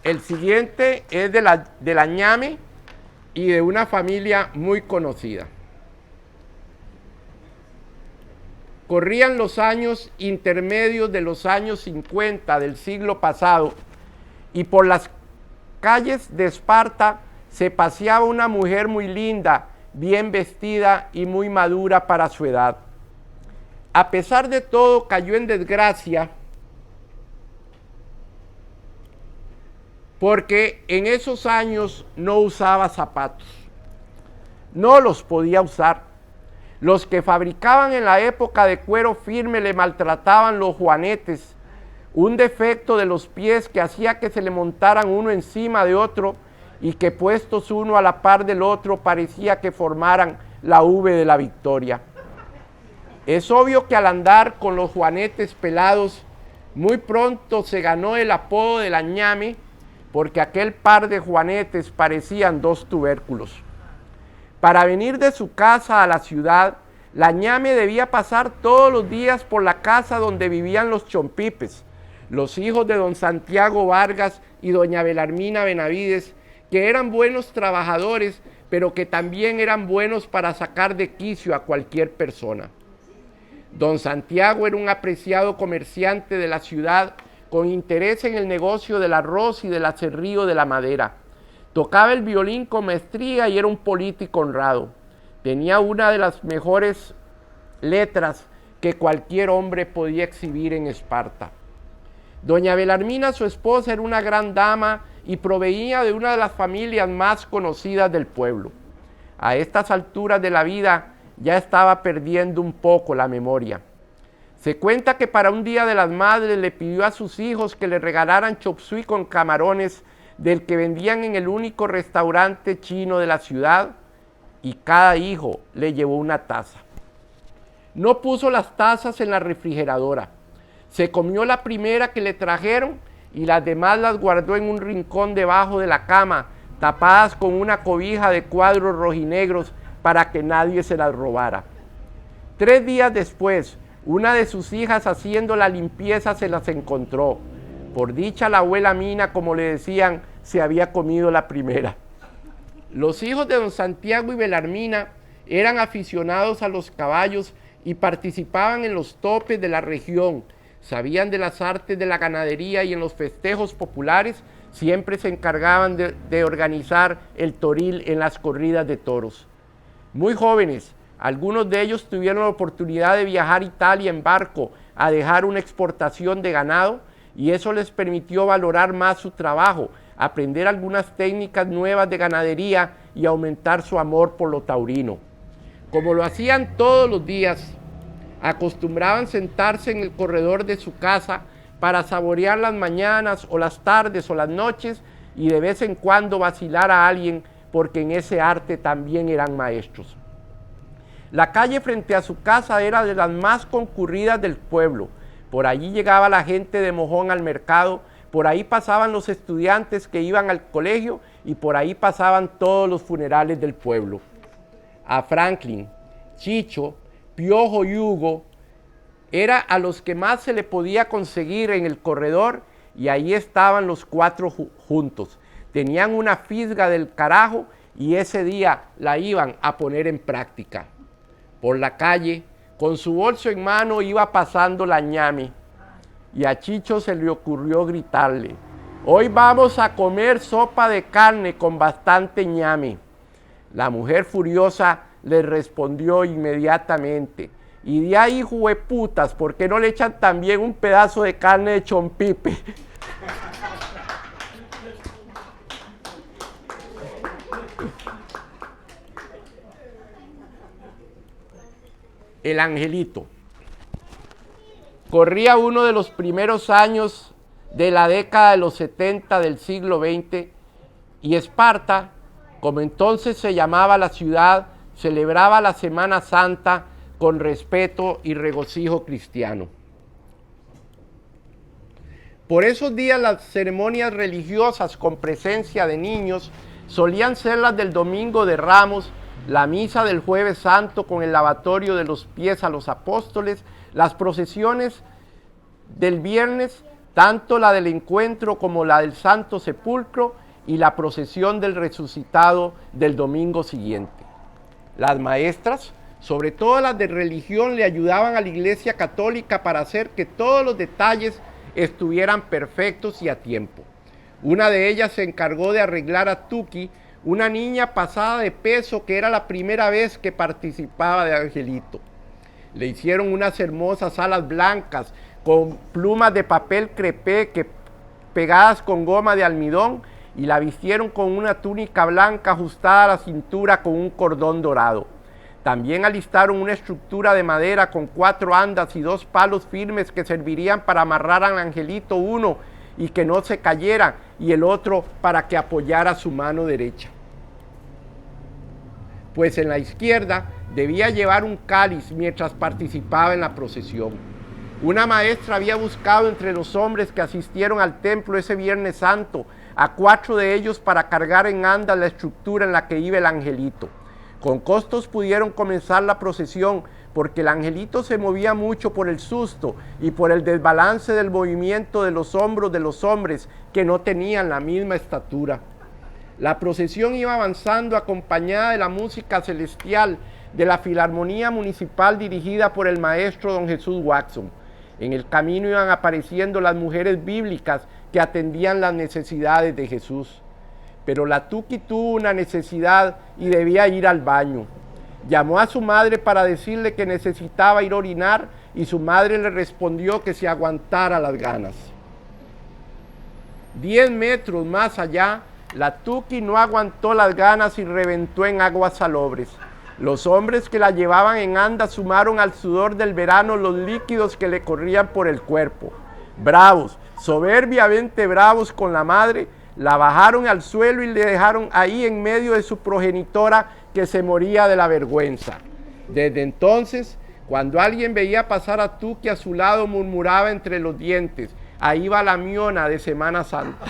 El siguiente es de la ñame y de una familia muy conocida. Corrían los años intermedios de los años 50 del siglo pasado y por las calles de Esparta se paseaba una mujer muy linda, bien vestida y muy madura para su edad. A pesar de todo, cayó en desgracia porque en esos años no usaba zapatos. No los podía usar. Los que fabricaban en la época de cuero firme le maltrataban los juanetes, un defecto de los pies que hacía que se le montaran uno encima de otro y que puestos uno a la par del otro parecía que formaran la V de la victoria. Es obvio que al andar con los juanetes pelados, muy pronto se ganó el apodo de la ñame, porque aquel par de juanetes parecían dos tubérculos. Para venir de su casa a la ciudad, la ñame debía pasar todos los días por la casa donde vivían los chompipes, los hijos de don Santiago Vargas y doña Belarmina Benavides, que eran buenos trabajadores, pero que también eran buenos para sacar de quicio a cualquier persona. Don Santiago era un apreciado comerciante de la ciudad con interés en el negocio del arroz y del aserrío de la madera. Tocaba el violín con maestría y era un político honrado. Tenía una de las mejores letras que cualquier hombre podía exhibir en Esparta. Doña Belarmina, su esposa, era una gran dama y proveía de una de las familias más conocidas del pueblo. A estas alturas de la vida ya estaba perdiendo un poco la memoria. Se cuenta que para un día de las madres le pidió a sus hijos que le regalaran chop suey con camarones del que vendían en el único restaurante chino de la ciudad, y cada hijo le llevó una taza. No puso las tazas en la refrigeradora. Se comió la primera que le trajeron y las demás las guardó en un rincón debajo de la cama, tapadas con una cobija de cuadros rojinegros para que nadie se las robara. 3 días después, una de sus hijas haciendo la limpieza se las encontró. Por dicha, la abuela Mina, como le decían, se había comido la primera. Los hijos de don Santiago y Belarmina eran aficionados a los caballos y participaban en los topes de la región. Sabían de las artes de la ganadería y en los festejos populares siempre se encargaban de organizar el toril en las corridas de toros. Muy jóvenes, algunos de ellos tuvieron la oportunidad de viajar a Italia en barco a dejar una exportación de ganado y eso les permitió valorar más su trabajo, aprender algunas técnicas nuevas de ganadería y aumentar su amor por lo taurino. Como lo hacían todos los días, acostumbraban sentarse en el corredor de su casa para saborear las mañanas o las tardes o las noches y de vez en cuando vacilar a alguien porque en ese arte también eran maestros. La calle frente a su casa era de las más concurridas del pueblo. Por allí llegaba la gente de mojón al mercado, por ahí pasaban los estudiantes que iban al colegio y por ahí pasaban todos los funerales del pueblo. A Franklin, Chicho, Piojo y Hugo era a los que más se le podía conseguir en el corredor y ahí estaban los 4 juntos. Tenían una fisga del carajo y ese día la iban a poner en práctica. Por la calle, con su bolso en mano, iba pasando la ñame y a Chicho se le ocurrió gritarle: «Hoy vamos a comer sopa de carne con bastante ñame». La mujer furiosa le respondió inmediatamente: «Y de ahí, jueputas, ¿por qué no le echan también un pedazo de carne de chompipe?». El angelito. Corría uno de los primeros años de la década de los 70 del siglo XX y Esparta, como entonces se llamaba la ciudad, celebraba la Semana Santa con respeto y regocijo cristiano. Por esos días las ceremonias religiosas con presencia de niños solían ser las del Domingo de Ramos, la misa del Jueves Santo con el lavatorio de los pies a los apóstoles, las procesiones del viernes tanto la del encuentro como la del Santo Sepulcro y la procesión del resucitado del domingo siguiente. Las maestras, sobre todo las de religión, le ayudaban a la Iglesia Católica para hacer que todos los detalles estuvieran perfectos y a tiempo. Una de ellas se encargó de arreglar a Tuki, una niña pasada de peso que era la primera vez que participaba de Angelito. Le hicieron unas hermosas alas blancas con plumas de papel crepé pegadas con goma de almidón y la vistieron con una túnica blanca ajustada a la cintura con un cordón dorado. También alistaron una estructura de madera con 4 andas y 2 palos firmes que servirían para amarrar al angelito, uno y que no se cayera, y el otro para que apoyara su mano derecha. Pues en la izquierda debía llevar un cáliz mientras participaba en la procesión. Una maestra había buscado entre los hombres que asistieron al templo ese Viernes Santo a 4 de ellos para cargar en andas la estructura en la que iba el angelito. Con costos pudieron comenzar la procesión porque el angelito se movía mucho por el susto y por el desbalance del movimiento de los hombros de los hombres que no tenían la misma estatura. La procesión iba avanzando acompañada de la música celestial de la Filarmonía Municipal dirigida por el maestro don Jesús Watson. En el camino iban apareciendo las mujeres bíblicas que atendían las necesidades de Jesús. Pero la Tuki tuvo una necesidad y debía ir al baño. Llamó a su madre para decirle que necesitaba ir a orinar y su madre le respondió que se aguantara las ganas. 10 metros más allá, la Tuki no aguantó las ganas y reventó en aguas salobres. Los hombres que la llevaban en andas sumaron al sudor del verano los líquidos que le corrían por el cuerpo. Bravos, soberbiamente bravos con la madre, la bajaron al suelo y le dejaron ahí en medio de su progenitora que se moría de la vergüenza. Desde entonces, cuando alguien veía pasar a Tuki a su lado, murmuraba entre los dientes: ahí va la miona de Semana Santa.